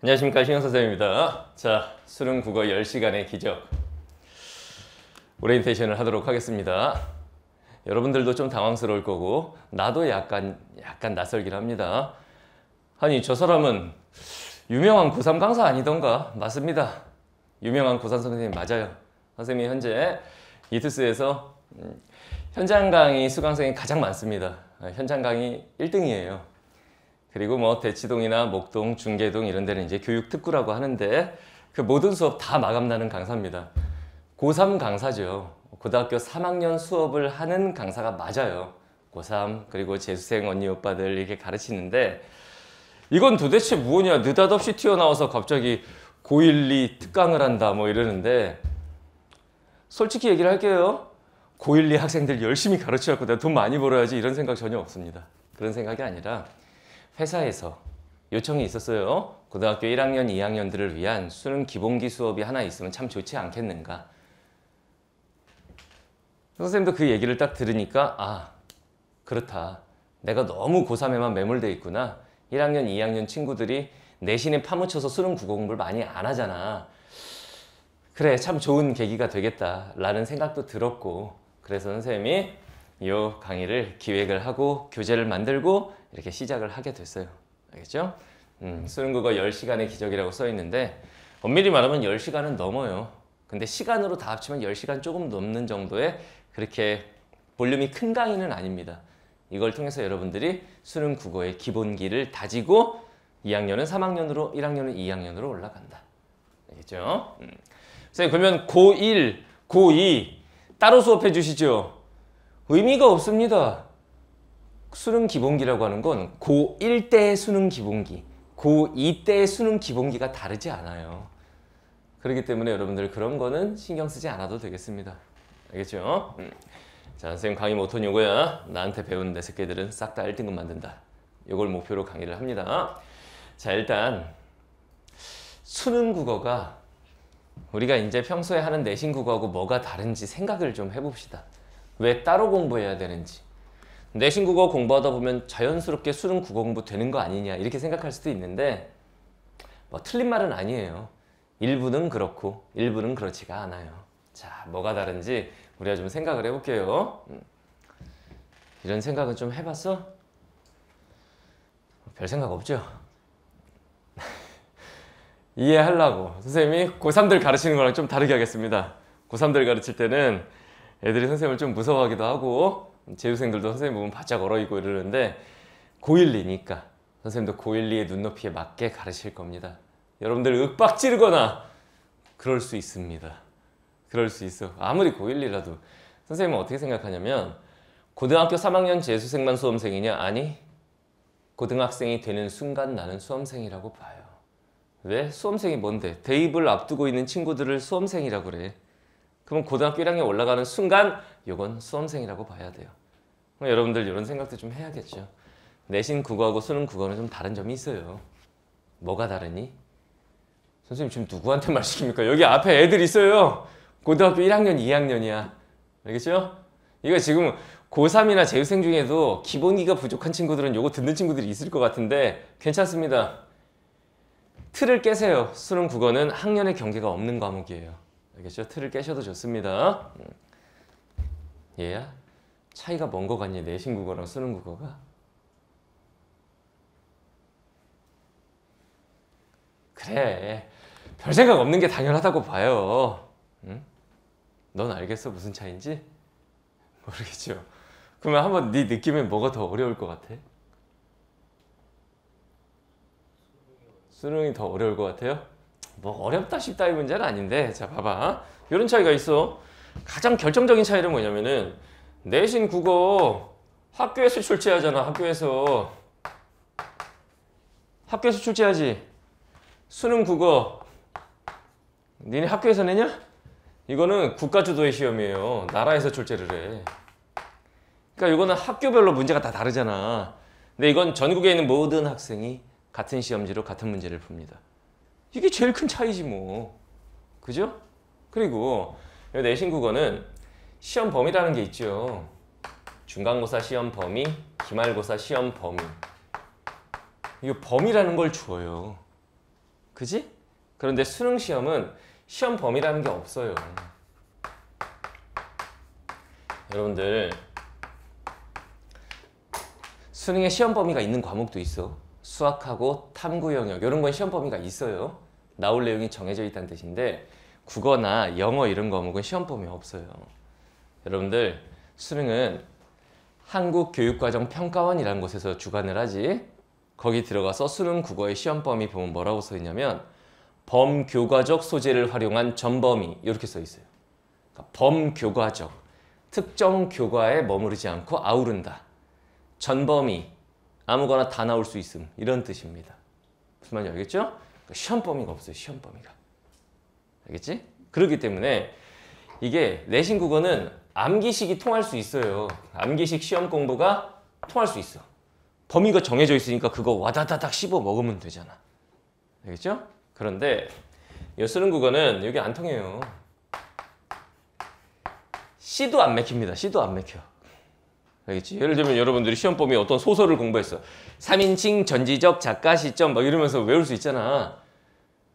안녕하십니까, 신영 선생님입니다. 자, 수능 국어 10시간의 기적 오리엔테이션을 하도록 하겠습니다. 여러분들도 좀 당황스러울 거고 나도 약간 낯설긴 합니다. 아니, 저 사람은 유명한 고3 강사 아니던가? 맞습니다. 유명한 고3 선생님 맞아요. 선생님이 현재 이투스에서 현장 강의 수강생이 가장 많습니다. 현장 강의 1등이에요. 그리고 뭐 대치동이나 목동, 중계동 이런 데는 이제 교육특구라고 하는데 그 모든 수업 다 마감나는 강사입니다. 고3 강사죠. 고등학교 3학년 수업을 하는 강사가 맞아요. 고3 그리고 재수생 언니 오빠들 이렇게 가르치는데 이건 도대체 뭐냐, 느닷없이 튀어나와서 갑자기 고1, 2 특강을 한다 뭐 이러는데 솔직히 얘기를 할게요. 고1, 2 학생들 열심히 가르쳐갖고 내가 돈 많이 벌어야지 이런 생각 전혀 없습니다. 그런 생각이 아니라 회사에서 요청이 있었어요. 고등학교 1학년, 2학년들을 위한 수능 기본기 수업이 하나 있으면 참 좋지 않겠는가. 선생님도 그 얘기를 딱 들으니까 아, 그렇다. 내가 너무 고3에만 매몰돼 있구나. 1학년, 2학년 친구들이 내신에 파묻혀서 수능 국어 공부를 많이 안 하잖아. 그래, 참 좋은 계기가 되겠다라는 생각도 들었고, 그래서 선생님이 이 강의를 기획을 하고 교재를 만들고 이렇게 시작을 하게 됐어요. 알겠죠? 수능국어 10시간의 기적이라고 써 있는데 엄밀히 말하면 10시간은 넘어요. 근데 시간으로 다 합치면 10시간 조금 넘는 정도의 그렇게 볼륨이 큰 강의는 아닙니다. 이걸 통해서 여러분들이 수능국어의 기본기를 다지고 2학년은 3학년으로 1학년은 2학년으로 올라간다. 알겠죠? 선생님, 그러면 고1, 고2 따로 수업해 주시죠? 의미가 없습니다. 수능 기본기라고 하는 건 고1 때의 수능 기본기, 고2 때의 수능 기본기가 다르지 않아요. 그렇기 때문에 여러분들 그런 거는 신경 쓰지 않아도 되겠습니다. 알겠죠? 자, 선생님 강의 모토는 요거야. 나한테 배운 내 새끼들은 싹 다 1등급 만든다. 요걸 목표로 강의를 합니다. 자, 일단 수능 국어가 우리가 이제 평소에 하는 내신 국어하고 뭐가 다른지 생각을 좀 해봅시다. 왜 따로 공부해야 되는지. 내신 국어 공부하다 보면 자연스럽게 수능 국어 공부 되는 거 아니냐 이렇게 생각할 수도 있는데 뭐 틀린 말은 아니에요. 일부는 그렇고 일부는 그렇지가 않아요. 자, 뭐가 다른지 우리가 좀 생각을 해볼게요. 이런 생각은 좀 해봤어? 별 생각 없죠? 이해하려고 선생님이 고3들 가르치는 거랑 좀 다르게 하겠습니다. 고3들 가르칠 때는 애들이 선생님을 좀 무서워하기도 하고 재수생들도 선생님 보면 바짝 얼어있고 이러는데 고1, 2니까 선생님도 고1, 2의 눈높이에 맞게 가르칠 겁니다. 여러분들 윽박 지르거나 그럴 수 있습니다. 그럴 수 있어. 아무리 고1, 2라도 선생님은 어떻게 생각하냐면 고등학교 3학년 재수생만 수험생이냐? 아니, 고등학생이 되는 순간 나는 수험생이라고 봐요. 왜? 수험생이 뭔데? 대입을 앞두고 있는 친구들을 수험생이라고 그래. 그럼 고등학교 1학년 올라가는 순간 이건 수험생이라고 봐야 돼요. 그럼 여러분들 이런 생각도 좀 해야겠죠. 내신 국어하고 수능 국어는 좀 다른 점이 있어요. 뭐가 다르니? 선생님 지금 누구한테 말 시킵니까? 여기 앞에 애들 있어요. 고등학교 1학년, 2학년이야. 알겠죠? 이거 지금 고3이나 재수생 중에도 기본기가 부족한 친구들은 요거 듣는 친구들이 있을 것 같은데 괜찮습니다. 틀을 깨세요. 수능 국어는 학년의 경계가 없는 과목이에요. 알겠죠? 틀을 깨셔도 좋습니다. 얘야? 차이가 뭔 거 같니? 내신 국어랑 수능 국어가? 그래, 별 생각 없는 게 당연하다고 봐요. 응? 넌 알겠어? 무슨 차이인지? 모르겠죠? 그러면 한번 네 느낌엔 뭐가 더 어려울 것 같아? 수능이 더 어려울 것 같아요? 뭐 어렵다 쉽다 이 문제는 아닌데, 자 봐봐, 이런 차이가 있어. 가장 결정적인 차이는 뭐냐면은 내신 국어 학교에서 출제하잖아. 학교에서 출제하지. 수능 국어 니네 학교에서 내냐? 이거는 국가주도의 시험이에요. 나라에서 출제를 해. 그러니까 이거는 학교별로 문제가 다 다르잖아. 근데 이건 전국에 있는 모든 학생이 같은 시험지로 같은 문제를 풉니다. 이게 제일 큰 차이지 뭐. 그죠? 그리고 내신 국어는 시험 범위라는 게 있죠. 중간고사 시험 범위, 기말고사 시험 범위. 이거 범위라는 걸 줘요. 그지? 그런데 수능 시험은 시험 범위라는 게 없어요. 여러분들 수능에 시험 범위가 있는 과목도 있어. 수학하고 탐구 영역 이런 건 시험 범위가 있어요. 나올 내용이 정해져 있다는 뜻인데 국어나 영어 이런 과목은 시험 범위 없어요. 여러분들 수능은 한국교육과정평가원이라는 곳에서 주관을 하지. 거기 들어가서 수능 국어의 시험 범위 보면 뭐라고 써 있냐면 범교과적 소재를 활용한 전범위 이렇게 써 있어요. 그러니까 범교과적, 특정 교과에 머무르지 않고 아우른다. 전범위, 아무거나 다 나올 수 있음 이런 뜻입니다. 무슨 말인지 알겠죠? 그러니까 시험 범위가 없어요. 시험 범위가. 알겠지? 그렇기 때문에 이게 내신 국어는 암기식이 통할 수 있어요. 암기식 시험 공부가 통할 수 있어. 범위가 정해져 있으니까 그거 와다다닥 씹어 먹으면 되잖아. 알겠죠? 그런데 이 수능 국어는 여기 안 통해요. C도 안 맥힙니다. C도 안 맥혀. 알겠지? 예를 들면 여러분들이 시험 범위 어떤 소설을 공부했어. 3인칭 전지적 작가 시점 막 이러면서 외울 수 있잖아.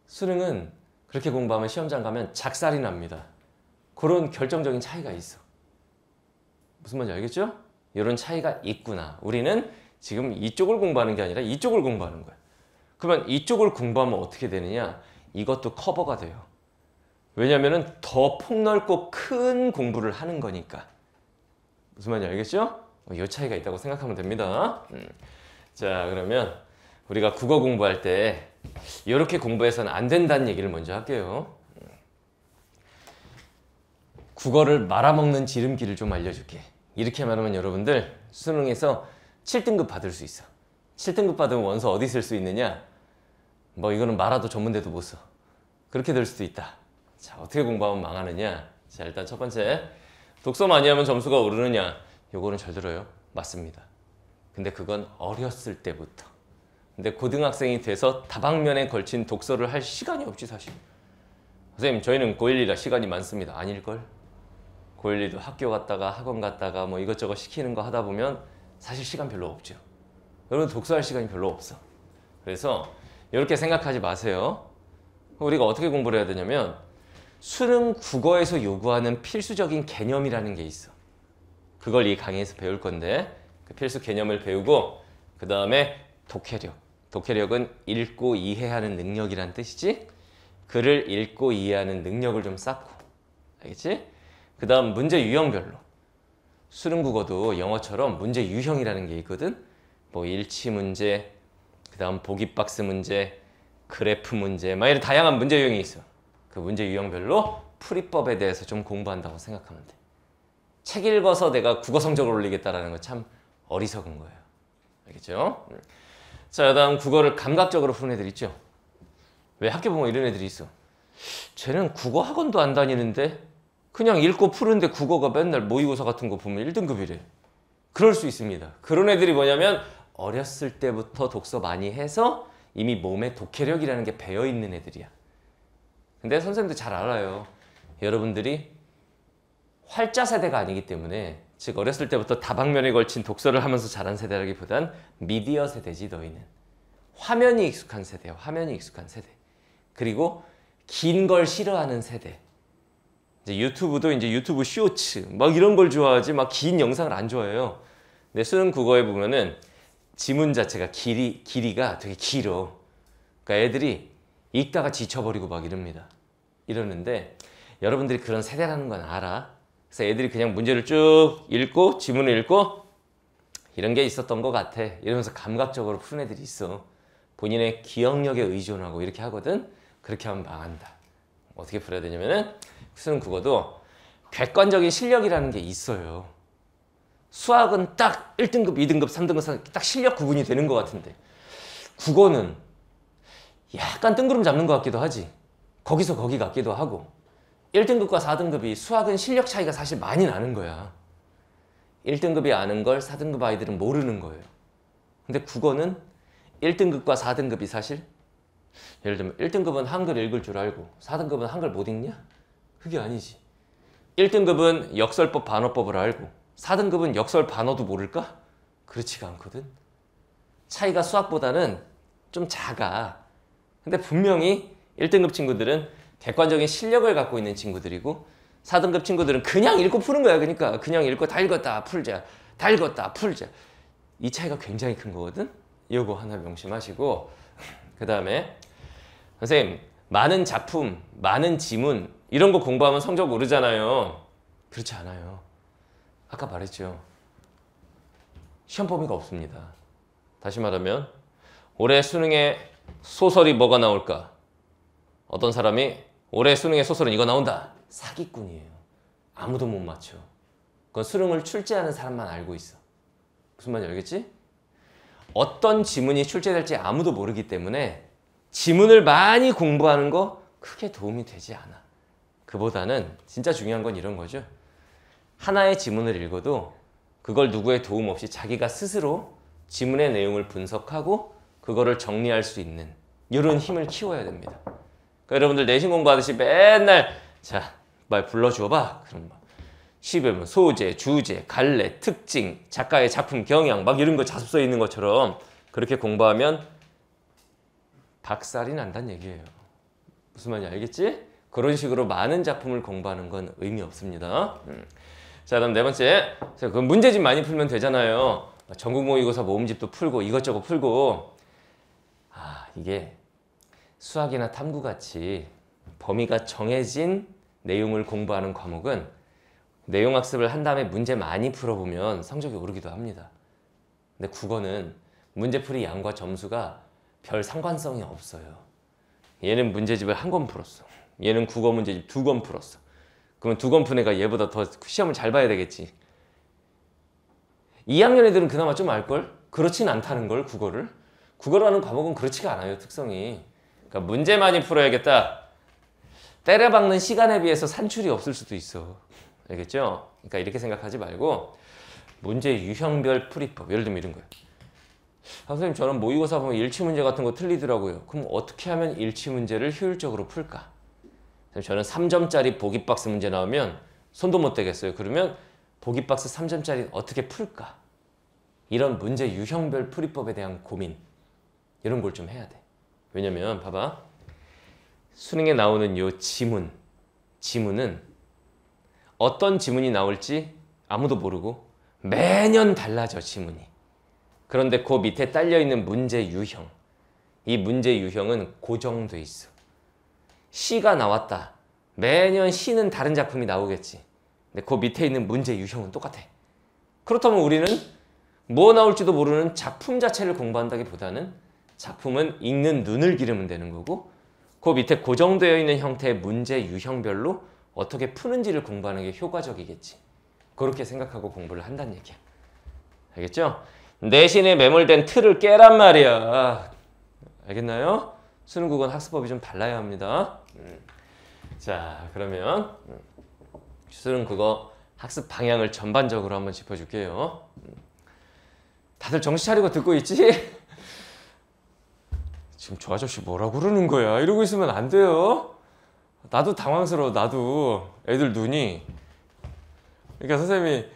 수능은 그렇게 공부하면 시험장 가면 작살이 납니다. 그런 결정적인 차이가 있어. 무슨 말인지 알겠죠? 이런 차이가 있구나. 우리는 지금 이쪽을 공부하는 게 아니라 이쪽을 공부하는 거야. 그러면 이쪽을 공부하면 어떻게 되느냐? 이것도 커버가 돼요. 왜냐면은 더 폭넓고 큰 공부를 하는 거니까. 무슨 말인지 알겠죠? 이 차이가 있다고 생각하면 됩니다. 자, 그러면 우리가 국어 공부할 때 이렇게 공부해서는 안 된다는 얘기를 먼저 할게요. 국어를 말아먹는 지름길을 좀 알려줄게. 이렇게 말하면 여러분들 수능에서 7등급 받을 수 있어. 7등급 받으면 원서 어디 쓸 수 있느냐? 뭐 이거는 말아도 전문대도 못 써. 그렇게 될 수도 있다. 자, 어떻게 공부하면 망하느냐? 자, 일단 첫 번째, 독서 많이 하면 점수가 오르느냐? 요거는 잘 들어요. 맞습니다. 근데 그건 어렸을 때부터. 근데 고등학생이 돼서 다방면에 걸친 독서를 할 시간이 없지 사실. 선생님 저희는 고1이라 시간이 많습니다. 아닐걸? 고1, 2도 학교 갔다가 학원 갔다가 뭐 이것저것 시키는 거 하다 보면 사실 시간 별로 없죠. 여러분 독서할 시간이 별로 없어. 그래서 이렇게 생각하지 마세요. 우리가 어떻게 공부를 해야 되냐면 수능 국어에서 요구하는 필수적인 개념이라는 게 있어. 그걸 이 강의에서 배울 건데 그 필수 개념을 배우고 그 다음에 독해력. 독해력은 읽고 이해하는 능력이란 뜻이지. 글을 읽고 이해하는 능력을 좀 쌓고. 알겠지? 그 다음 문제 유형별로. 수능 국어도 영어처럼 문제 유형이라는 게 있거든. 뭐 일치 문제, 그 다음 보기 박스 문제, 그래프 문제 막 이런 다양한 문제 유형이 있어. 그 문제 유형별로 풀이법에 대해서 좀 공부한다고 생각하면 돼. 책 읽어서 내가 국어 성적을 올리겠다라는 거 참 어리석은 거예요. 알겠죠? 자, 다음 국어를 감각적으로 푸는 애들 있죠? 왜 학교 보면 이런 애들이 있어. 쟤는 국어 학원도 안 다니는데 그냥 읽고 푸는데 국어가 맨날 모의고사 같은 거 보면 1등급이래. 그럴 수 있습니다. 그런 애들이 뭐냐면 어렸을 때부터 독서 많이 해서 이미 몸에 독해력이라는 게 배어있는 애들이야. 근데 선생님도 잘 알아요. 여러분들이 활자 세대가 아니기 때문에, 즉 어렸을 때부터 다방면에 걸친 독서를 하면서 자란 세대라기보단 미디어 세대지. 너희는 화면이 익숙한 세대야. 화면이 익숙한 세대. 그리고 긴 걸 싫어하는 세대. 이제 유튜브도 이제 유튜브 쇼츠 막 이런 걸 좋아하지 막 긴 영상을 안 좋아해요. 근데 수능 국어에 보면은 지문 자체가 길이가 되게 길어. 그러니까 애들이 읽다가 지쳐버리고 막 이럽니다. 이러는데 여러분들이 그런 세대라는 건 알아. 그래서 애들이 그냥 문제를 쭉 읽고 지문을 읽고 이런 게 있었던 것 같아 이러면서 감각적으로 푸는 애들이 있어. 본인의 기억력에 의존하고 이렇게 하거든. 그렇게 하면 망한다. 어떻게 풀어야 되냐면은 수능 국어도 객관적인 실력이라는 게 있어요. 수학은 딱 1등급, 2등급, 3등급 딱 실력 구분이 되는 것 같은데 국어는 약간 뜬구름 잡는 것 같기도 하지. 거기서 거기 같기도 하고 1등급과 4등급이 수학은 실력 차이가 사실 많이 나는 거야. 1등급이 아는 걸 4등급 아이들은 모르는 거예요. 근데 국어는 1등급과 4등급이 사실 예를 들면 1등급은 한글 읽을 줄 알고 4등급은 한글 못 읽냐? 그게 아니지. 1등급은 역설법, 반어법을 알고 4등급은 역설, 반어도 모를까? 그렇지가 않거든. 차이가 수학보다는 좀 작아. 근데 분명히 1등급 친구들은 객관적인 실력을 갖고 있는 친구들이고 4등급 친구들은 그냥 읽고 푸는 거야. 그러니까 그냥 읽고 다 읽었다 풀자, 다 읽었다 풀자. 이 차이가 굉장히 큰 거거든. 이거 하나 명심하시고 그 다음에 선생님 많은 작품, 많은 지문 이런 거 공부하면 성적 오르잖아요. 그렇지 않아요. 아까 말했죠. 시험 범위가 없습니다. 다시 말하면 올해 수능에 소설이 뭐가 나올까? 어떤 사람이 올해 수능에 소설은 이거 나온다. 사기꾼이에요. 아무도 못 맞춰. 그건 수능을 출제하는 사람만 알고 있어. 무슨 말인지 알겠지? 어떤 지문이 출제될지 아무도 모르기 때문에 지문을 많이 공부하는 거 크게 도움이 되지 않아. 그보다는 진짜 중요한 건 이런 거죠. 하나의 지문을 읽어도 그걸 누구의 도움 없이 자기가 스스로 지문의 내용을 분석하고 그거를 정리할 수 있는 이런 힘을 키워야 됩니다. 그러니까 여러분들 내신 공부하듯이 맨날 자, 말 불러줘봐. 그럼 막 10여 소재, 주제, 갈래, 특징, 작가의 작품 경향 막 이런 거 자습서에 있는 것처럼 그렇게 공부하면 박살이 난다는 얘기예요. 무슨 말인지 알겠지? 그런 식으로 많은 작품을 공부하는 건 의미 없습니다. 자, 그다음 네 번째. 그 문제집 많이 풀면 되잖아요. 전국 모의고사 모음집도 풀고 이것저것 풀고. 이게 수학이나 탐구같이 범위가 정해진 내용을 공부하는 과목은 내용 학습을 한 다음에 문제 많이 풀어보면 성적이 오르기도 합니다. 근데 국어는 문제풀이 양과 점수가 별 상관성이 없어요. 얘는 문제집을 한 권 풀었어. 얘는 국어 문제집 2권 풀었어. 그러면 2권 푼 애가 얘보다 더 시험을 잘 봐야 되겠지. 2학년 애들은 그나마 좀 알걸? 그렇진 않다는 걸, 국어를. 국어라는 과목은 그렇지가 않아요, 특성이. 그러니까 문제 많이 풀어야겠다. 때려박는 시간에 비해서 산출이 없을 수도 있어. 알겠죠? 그러니까 이렇게 생각하지 말고 문제 유형별 풀이법. 예를 들면 이런 거예요. 선생님, 저는 모의고사 보면 일치 문제 같은 거 틀리더라고요. 그럼 어떻게 하면 일치 문제를 효율적으로 풀까? 저는 3점짜리 보기 박스 문제 나오면 손도 못 대겠어요. 그러면 보기 박스 3점짜리 어떻게 풀까? 이런 문제 유형별 풀이법에 대한 고민, 이런 걸 좀 해야 돼. 왜냐면 봐봐, 수능에 나오는 요 지문은 어떤 지문이 나올지 아무도 모르고 매년 달라져, 지문이. 그런데 그 밑에 딸려있는 문제 유형, 이 문제 유형은 고정돼 있어. 시가 나왔다. 매년 시는 다른 작품이 나오겠지. 근데 그 밑에 있는 문제 유형은 똑같아. 그렇다면 우리는 뭐 나올지도 모르는 작품 자체를 공부한다기보다는 작품은 읽는 눈을 기르면 되는 거고, 그 밑에 고정되어 있는 형태의 문제 유형별로 어떻게 푸는지를 공부하는 게 효과적이겠지. 그렇게 생각하고 공부를 한다는 얘기야. 알겠죠? 내신에 매몰된 틀을 깨란 말이야. 알겠나요? 수능 국어는 학습법이 좀 달라야 합니다. 자, 그러면 수능 국어 학습 방향을 전반적으로 한번 짚어줄게요. 다들 정신 차리고 듣고 있지? 지금 저 아저씨 뭐라고 그러는 거야? 이러고 있으면 안 돼요. 나도 당황스러워. 나도 애들 눈이. 그러니까 선생님이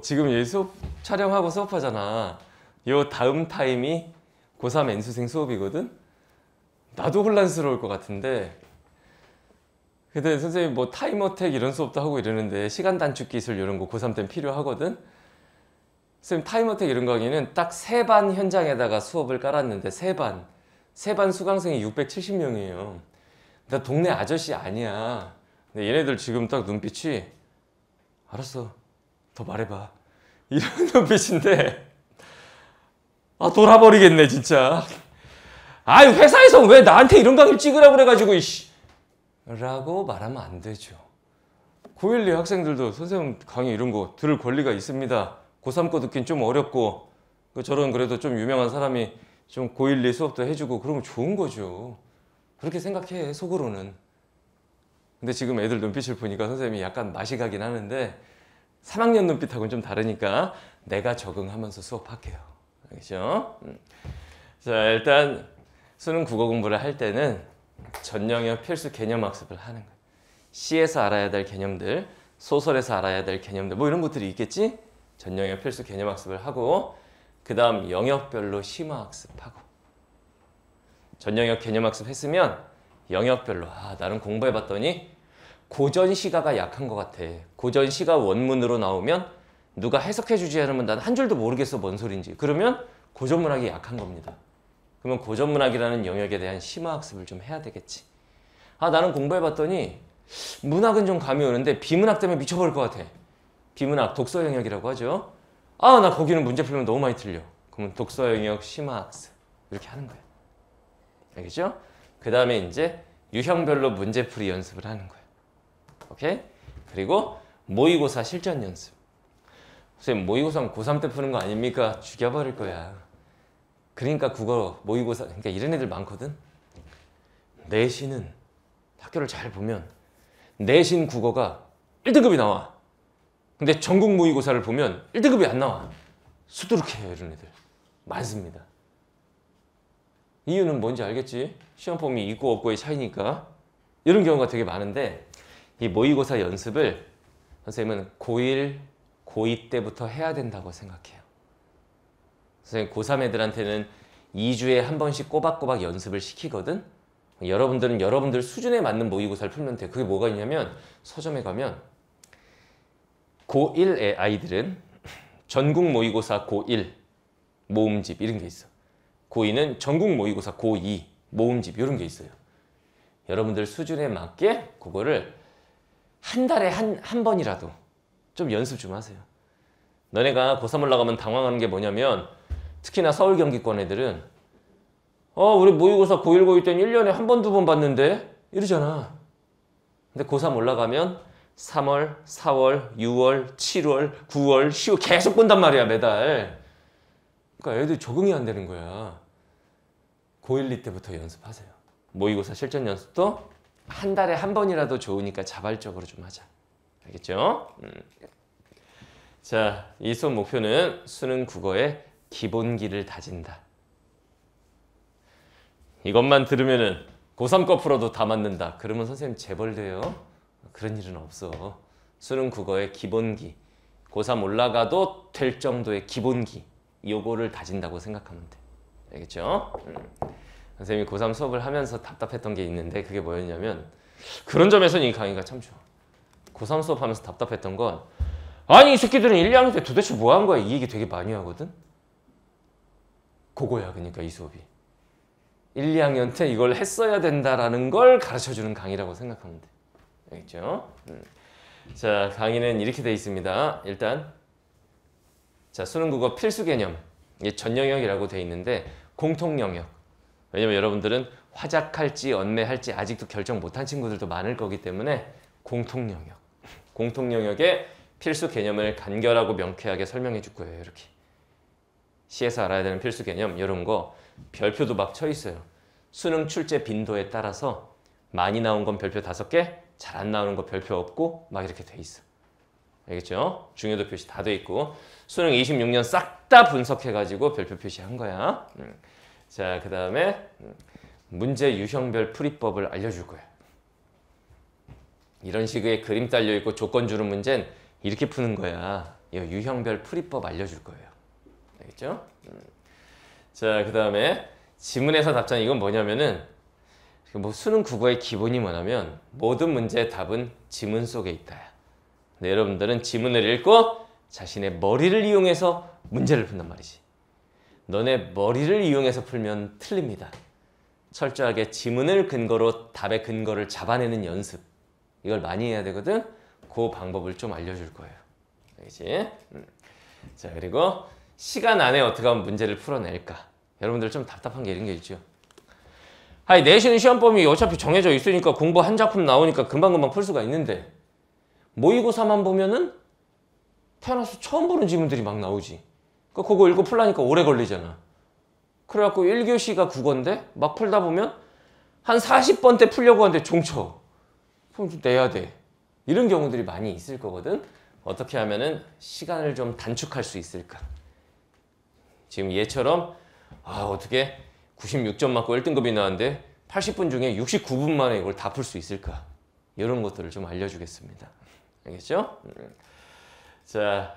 지금 이 수업 촬영하고 수업하잖아. 요 다음 타임이 고3 N수생 수업이거든. 나도 혼란스러울 것 같은데, 근데 선생님 뭐 타임어택 이런 수업도 하고 이러는데 시간 단축 기술 이런 거 고3 때는 필요하거든. 선생님 타임어택 이런 강의는 딱 3반 현장에다가 수업을 깔았는데 3반 수강생이 670명이에요. 나 동네 아저씨 아니야. 근데 얘네들 지금 딱 눈빛이 알았어, 더 말해봐, 이런 눈빛인데 돌아버리겠네 진짜. 아이, 회사에서 왜 나한테 이런 강의를 찍으라고 그래가지고 라고 말하면 안 되죠. 고1, 2 학생들도 선생님 강의 이런 거 들을 권리가 있습니다. 고3 거 듣긴 좀 어렵고, 저런 그래도 좀 유명한 사람이 좀 고1, 2 수업도 해주고 그러면 좋은 거죠. 그렇게 생각해, 속으로는. 근데 지금 애들 눈빛을 보니까 선생님이 약간 맛이 가긴 하는데 3학년 눈빛하고는 좀 다르니까 내가 적응하면서 수업할게요. 알겠죠? 자, 일단 수능 국어 공부를 할 때는 전영역 필수 개념 학습을 하는 거예요. 시에서 알아야 될 개념들, 소설에서 알아야 될 개념들, 뭐 이런 것들이 있겠지? 전영역 필수 개념 학습을 하고, 그 다음 영역별로 심화 학습하고. 전 영역 개념학습 했으면 영역별로 나는 공부해봤더니 고전 시가가 약한 것 같아. 고전 시가 원문으로 나오면 누가 해석해주지 않으면 난 한 줄도 모르겠어 뭔 소린지. 그러면 고전 문학이 약한 겁니다. 그러면 고전 문학이라는 영역에 대한 심화학습을 좀 해야 되겠지. 나는 공부해봤더니 문학은 좀 감이 오는데 비문학 때문에 미쳐버릴 것 같아. 비문학 독서 영역이라고 하죠. 나 거기는 문제 풀면 너무 많이 틀려. 그러면 독서 영역 심화학습 이렇게 하는 거야. 알겠죠? 그 다음에 이제 유형별로 문제풀이 연습을 하는 거야. 오케이? 그리고 모의고사 실전 연습. 선생님 모의고사는 고3 때 푸는 거 아닙니까? 죽여버릴 거야. 그러니까 국어 모의고사 그러니까 이런 애들 많거든. 내신은 학교를 잘 보면 내신 국어가 1등급이 나와. 근데 전국 모의고사를 보면 1등급이 안 나와. 수두룩해요 이런 애들. 많습니다. 이유는 뭔지 알겠지? 시험 폼이 있고 없고의 차이니까. 이런 경우가 되게 많은데 이 모의고사 연습을 선생님은 고1, 고2 때부터 해야 된다고 생각해요. 선생님 고3 애들한테는 2주에 한 번씩 꼬박꼬박 연습을 시키거든. 여러분들은 여러분들 수준에 맞는 모의고사를 풀면 돼. 그게 뭐가 있냐면 서점에 가면 고1의 아이들은 전국 모의고사 고1 모음집 이런 게 있어. 고2는 전국 모의고사 고2 모음집 이런 게 있어요. 여러분들 수준에 맞게 그거를 한 달에 한 번이라도 좀 연습 좀 하세요. 너네가 고3 올라가면 당황하는 게 뭐냐면 특히나 서울 경기권 애들은 우리 모의고사 고1, 고2 때는 1년에 한 번, 두 번 봤는데 이러잖아. 근데 고3 올라가면 3월, 4월, 6월, 7월, 9월, 10월 계속 본단 말이야 매달. 그러니까 애들 적응이 안 되는 거야. 고1, 2 때부터 연습하세요. 모의고사 실전 연습도 한 달에 한 번이라도 좋으니까 자발적으로 좀 하자. 알겠죠? 자, 이 수업 목표는 수능 국어의 기본기를 다진다. 이것만 들으면은 고3 거 풀어도 다 맞는다. 그러면 선생님 재벌돼요. 그런 일은 없어. 수능 국어의 기본기. 고3 올라가도 될 정도의 기본기. 요거를 다진다고 생각하면 돼. 알겠죠? 선생님이 고3 수업을 하면서 답답했던 게 있는데 그게 뭐였냐면 그런 점에서는 이 강의가 참 좋아. 고3 수업하면서 답답했던 건 아니 이 새끼들은 1, 2학년 때 도대체 뭐 한 거야? 이 얘기 되게 많이 하거든? 그거야 그러니까 이 수업이. 1, 2학년 때 이걸 했어야 된다라는 걸 가르쳐주는 강의라고 생각하면 돼. 알겠죠? 자, 강의는 이렇게 돼 있습니다. 일단 자, 수능 국어 필수 개념. 이게 전 영역이라고 돼 있는데 공통 영역. 왜냐면 여러분들은 화작할지 언매할지 아직도 결정 못한 친구들도 많을 거기 때문에 공통 영역. 공통 영역의 필수 개념을 간결하고 명쾌하게 설명해 줄 거예요. 이렇게. 시에서 알아야 되는 필수 개념 이런 거 별표도 막 쳐 있어요. 수능 출제 빈도에 따라서 많이 나온 건 별표 5개, 잘 안 나오는 거 별표 없고 막 이렇게 돼 있어. 알겠죠? 중요도 표시 다 돼 있고 수능 26년 싹 다 분석해가지고 별표 표시한 거야. 자, 그 다음에 문제 유형별 풀이법을 알려줄 거야. 이런 식의 그림 딸려 있고 조건 주는 문제는 이렇게 푸는 거야. 이 유형별 풀이법 알려줄 거예요. 알겠죠? 자, 그 다음에 지문에서 답장 이건 뭐냐면은 뭐 수능 국어의 기본이 뭐냐면 모든 문제의 답은 지문 속에 있다. 네, 여러분들은 지문을 읽고 자신의 머리를 이용해서 문제를 푼단 말이지. 너네 머리를 이용해서 풀면 틀립니다. 철저하게 지문을 근거로 답의 근거를 잡아내는 연습. 이걸 많이 해야 되거든. 그 방법을 좀 알려줄 거예요. 알겠지? 자, 그리고 시간 안에 어떻게 하면 문제를 풀어낼까? 여러분들 좀 답답한 게 이런 게 있죠. 아니, 내신 시험범위 어차피 정해져 있으니까 공부 한 작품 나오니까 금방금방 풀 수가 있는데 모의고사만 보면은 태어나서 처음 보는 지문들이 막 나오지. 그러니까 그거 읽고 풀라니까 오래 걸리잖아. 그래갖고 1교시가 국어인데 막 풀다 보면 한 40번 때 풀려고 하는데 종쳐. 그럼 좀 내야 돼. 이런 경우들이 많이 있을 거거든. 어떻게 하면은 시간을 좀 단축할 수 있을까? 지금 얘처럼 어떻게 96점 맞고 1등급이 나왔는데 80분 중에 69분 만에 이걸 다 풀 수 있을까? 이런 것들을 좀 알려주겠습니다. 알겠죠? 자,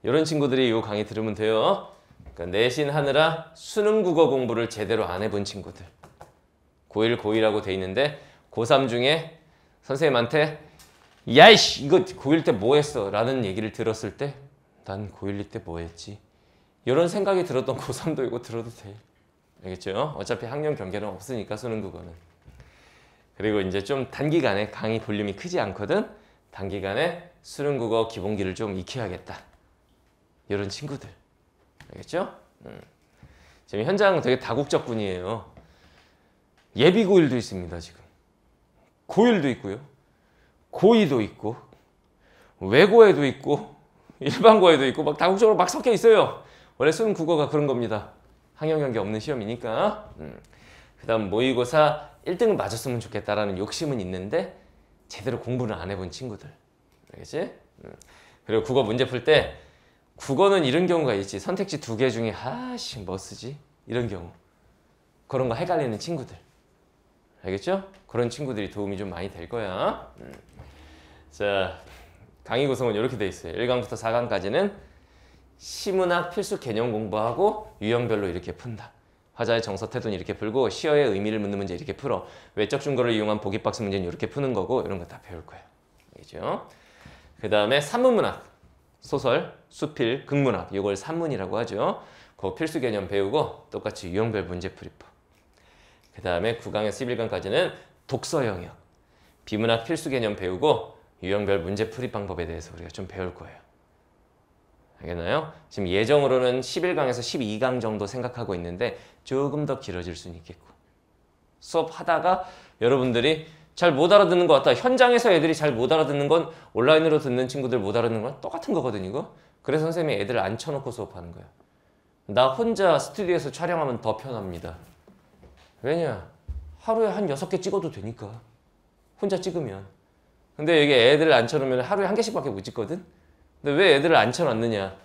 이런 친구들이 이 강의 들으면 돼요. 그러니까 내신 하느라 수능 국어 공부를 제대로 안 해본 친구들. 고1, 고2라고 돼 있는데 고3 중에 선생님한테 야이씨 이거 고1 때 뭐 했어? 라는 얘기를 들었을 때 난 고1 때 뭐 했지? 이런 생각이 들었던 고3도 이거 들어도 돼. 알겠죠? 어차피 학년 경계는 없으니까 수능 국어는. 그리고 이제 좀 단기간에 강의 볼륨이 크지 않거든? 단기간에 수능 국어 기본기를 좀 익혀야겠다. 이런 친구들. 알겠죠? 지금 현장 되게 다국적분이에요. 예비 고1도 있습니다, 지금. 고1도 있고요. 고2도 있고, 외고에도 있고, 일반고에도 있고, 막 다국적으로 막 섞여 있어요. 원래 수능 국어가 그런 겁니다. 학년 경계 없는 시험이니까. 그 다음 모의고사 1등은 맞았으면 좋겠다라는 욕심은 있는데, 제대로 공부는 안 해본 친구들. 알겠지? 그리고 국어 문제 풀 때, 국어는 이런 경우가 있지. 선택지 2개 중에, 아씨, 뭐 쓰지? 이런 경우. 그런 거 헷갈리는 친구들. 알겠죠? 그런 친구들이 도움이 좀 많이 될 거야. 자, 강의 구성은 이렇게 돼 있어요. 1강부터 4강까지는 시문학 필수 개념 공부하고 유형별로 이렇게 푼다. 화자의 정서 태도는 이렇게 풀고 시어의 의미를 묻는 문제 이렇게 풀어. 외적 증거를 이용한 보기박스 문제는 이렇게 푸는 거고 이런 거 다 배울 거예요. 알겠죠? 그 다음에 산문문학, 소설, 수필, 극문학 이걸 산문이라고 하죠. 그 필수 개념 배우고 똑같이 유형별 문제풀이법. 그 다음에 9강에서 11강까지는 독서 영역, 비문학 필수 개념 배우고 유형별 문제풀이 방법에 대해서 우리가 좀 배울 거예요. 알겠나요? 지금 예정으로는 11강에서 12강 정도 생각하고 있는데 조금 더 길어질 수는 있겠고 수업하다가 여러분들이 잘 못 알아듣는 것 같다. 현장에서 애들이 잘 못 알아듣는 건 온라인으로 듣는 친구들 못 알아듣는 건 똑같은 거거든 이거. 그래서 선생님이 애들 앉혀놓고 수업하는 거야. 나 혼자 스튜디오에서 촬영하면 더 편합니다. 왜냐? 하루에 한 6개 찍어도 되니까. 혼자 찍으면. 근데 여기 애들을 앉혀놓으면 하루에 1개씩밖에 못 찍거든? 근데 왜 애들을 앉혀놨느냐?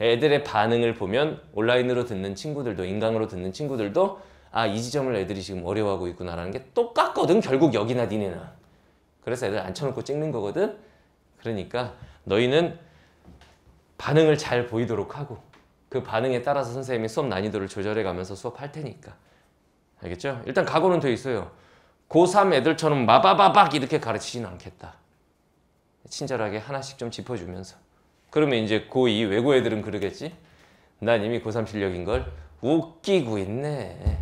애들의 반응을 보면 온라인으로 듣는 친구들도 인강으로 듣는 친구들도 아, 이 지점을 애들이 지금 어려워하고 있구나라는 게 똑같거든. 결국 여기나 니네나. 그래서 애들 앉혀놓고 찍는 거거든. 그러니까 너희는 반응을 잘 보이도록 하고 그 반응에 따라서 선생님이 수업 난이도를 조절해 가면서 수업할 테니까. 알겠죠? 일단 각오는 돼 있어요. 고3 애들처럼 마바바박 이렇게 가르치지는 않겠다. 친절하게 하나씩 좀 짚어주면서. 그러면 이제 고2 외고 애들은 그러겠지? 난 이미 고3 실력인걸? 웃기고 있네.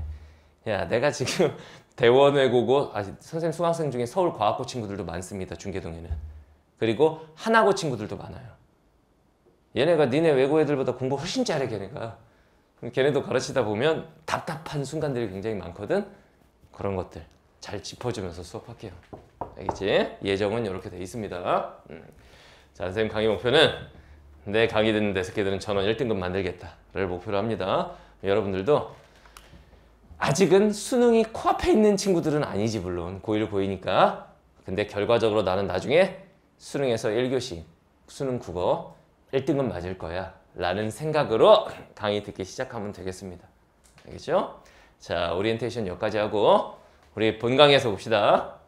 야, 내가 지금 대원 외고고, 선생님 수강생 중에 서울과학고 친구들도 많습니다. 중계동에는. 그리고 하나고 친구들도 많아요. 얘네가 니네 외고 애들보다 공부 훨씬 잘해, 걔네가. 걔네도 가르치다 보면 답답한 순간들이 굉장히 많거든? 그런 것들 잘 짚어주면서 수업할게요. 알겠지? 예정은 이렇게 돼 있습니다. 자, 선생님 강의 목표는 내 강의 듣는 데스크들은 전원 1등급 만들겠다를 목표로 합니다. 여러분들도 아직은 수능이 코앞에 있는 친구들은 아니지 물론 고1, 고2니까. 근데 결과적으로 나는 나중에 수능에서 1교시 수능 국어 1등급 맞을 거야 라는 생각으로 강의 듣기 시작하면 되겠습니다. 알겠죠? 자, 오리엔테이션 여기까지 하고 우리 본강에서 봅시다.